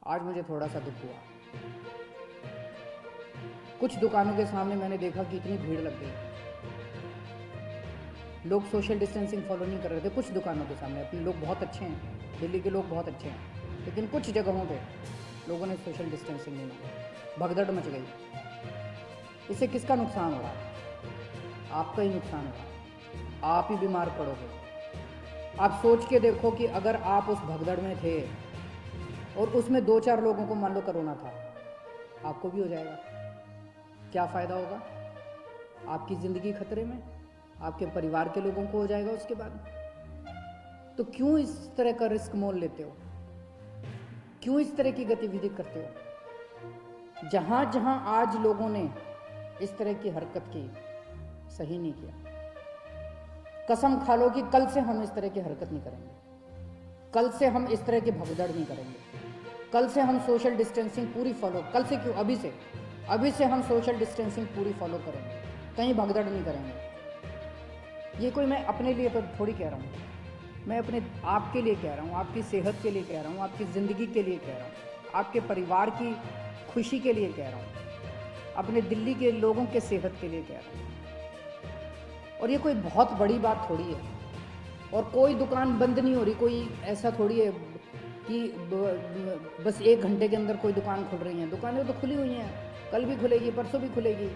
आज मुझे थोड़ा सा दुख हुआ। कुछ दुकानों के सामने मैंने देखा कि इतनी भीड़ लग गई, लोग सोशल डिस्टेंसिंग फॉलो नहीं कर रहे थे। कुछ दुकानों के सामने, अपने लोग बहुत अच्छे हैं, दिल्ली के लोग बहुत अच्छे हैं, लेकिन कुछ जगहों पे लोगों ने सोशल डिस्टेंसिंग नहीं मानी, भगदड़ मच गई। इससे किसका नुकसान हो रहा है? आपका ही नुकसान हो रहा है, आप ही बीमार पड़ोगे। आप सोच के देखो कि अगर आप उस भगदड़ में थे और उसमें 2-4 लोगों को मान लो कोरोना था, आपको भी हो जाएगा, क्या फ़ायदा होगा? आपकी ज़िंदगी खतरे में, आपके परिवार के लोगों को हो जाएगा उसके बाद। तो क्यों इस तरह का रिस्क मोल लेते हो? क्यों इस तरह की गतिविधि करते हो? जहाँ जहाँ आज लोगों ने इस तरह की हरकत की, सही नहीं किया। कसम खा लो कि कल से हम इस तरह की हरकत नहीं करेंगे, कल से हम इस तरह की भगदड़ नहीं करेंगे, कल से हम सोशल डिस्टेंसिंग पूरी फॉलो, कल से क्यों, अभी से हम सोशल डिस्टेंसिंग पूरी फॉलो करेंगे, कहीं भगदड़ नहीं करेंगे। ये कोई मैं अपने लिए तो थोड़ी कह रहा हूँ, मैं अपने आपके लिए कह रहा हूँ, आपकी सेहत के लिए कह रहा हूँ, आपकी ज़िंदगी के लिए कह रहा हूँ, आपके परिवार की खुशी के लिए कह रहा हूँ, अपने दिल्ली के लोगों के सेहत के लिए कह रहा हूँ। और ये कोई बहुत बड़ी बात थोड़ी है, और कोई दुकान बंद नहीं हो रही, कोई ऐसा थोड़ी है कि बस 1 घंटे के अंदर कोई दुकान खुल रही है। दुकानें तो खुली हुई हैं, कल भी खुलेगी, परसों भी खुलेगी।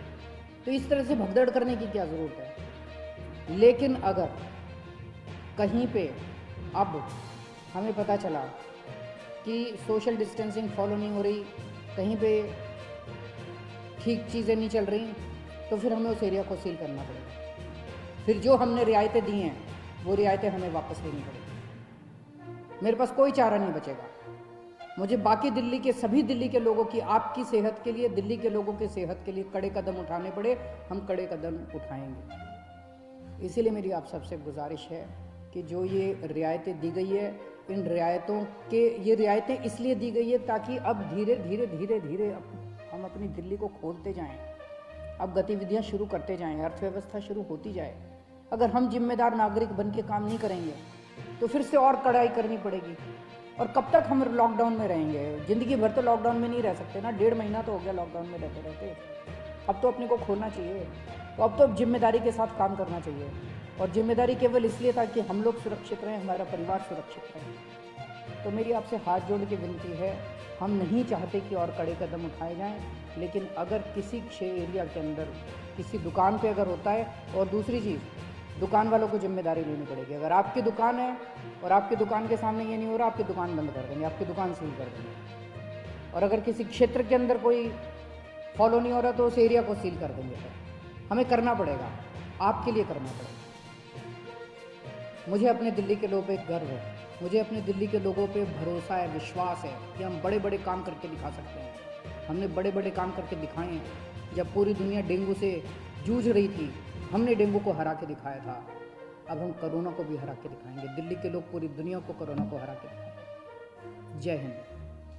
तो इस तरह से भगदड़ करने की क्या ज़रूरत है? लेकिन अगर कहीं पे अब हमें पता चला कि सोशल डिस्टेंसिंग फॉलो नहीं हो रही, कहीं पे ठीक चीज़ें नहीं चल रही, तो फिर हमें उस एरिया को सील करना पड़ेगा। फिर जो हमने रियायतें दी हैं, वो रियायतें हमें वापस लेनी पड़ेगी। मेरे पास कोई चारा नहीं बचेगा। मुझे बाकी दिल्ली के, सभी दिल्ली के लोगों की, आपकी सेहत के लिए, दिल्ली के लोगों की सेहत के लिए कड़े कदम उठाने पड़े, हम कड़े कदम उठाएंगे। इसीलिए मेरी आप सबसे गुजारिश है कि जो ये रियायतें दी गई है, इन रियायतों के, ये रियायतें इसलिए दी गई है ताकि अब धीरे धीरे धीरे धीरे हम अपनी दिल्ली को खोलते जाएं, अब गतिविधियां शुरू करते जाएं, अर्थव्यवस्था शुरू होती जाए। अगर हम जिम्मेदार नागरिक बन के काम नहीं करेंगे तो फिर से और कड़ाई करनी पड़ेगी। और कब तक हम लॉकडाउन में रहेंगे? ज़िंदगी भर तो लॉकडाउन में नहीं रह सकते ना, 1.5 महीना तो हो गया लॉकडाउन में रहते रहते। अब तो अपने को खोलना चाहिए, तो अब तो जिम्मेदारी के साथ काम करना चाहिए। और जिम्मेदारी केवल इसलिए ताकि हम लोग सुरक्षित रहें, हमारा परिवार सुरक्षित रहे। तो मेरी आपसे हाथ जोड़ के विनती है, हम नहीं चाहते कि और कड़े कदम उठाए जाएं, लेकिन अगर किसी एरिया के अंदर किसी दुकान पे अगर होता है, और दूसरी चीज़, दुकान वालों को जिम्मेदारी लेनी पड़ेगी। अगर आपकी दुकान है और आपकी दुकान के सामने ये नहीं हो रहा, आपकी दुकान बंद कर देंगे, आपकी दुकान सील कर देंगे। और अगर किसी क्षेत्र के अंदर कोई फॉलो नहीं हो रहा तो उस एरिया को सील कर देंगे। फिर हमें करना पड़ेगा, आपके लिए करना पड़ेगा। मुझे अपने दिल्ली के लोगों पे गर्व है, मुझे अपने दिल्ली के लोगों पे भरोसा है, विश्वास है कि हम बड़े बड़े काम करके दिखा सकते हैं। हमने बड़े बड़े काम करके दिखाए हैं। जब पूरी दुनिया डेंगू से जूझ रही थी, हमने डेंगू को हरा के दिखाया था। अब हम कोरोना को भी हरा के दिखाएंगे। दिल्ली के लोग पूरी दुनिया को कोरोना को हरा के दिखाएंगे। जय हिंद।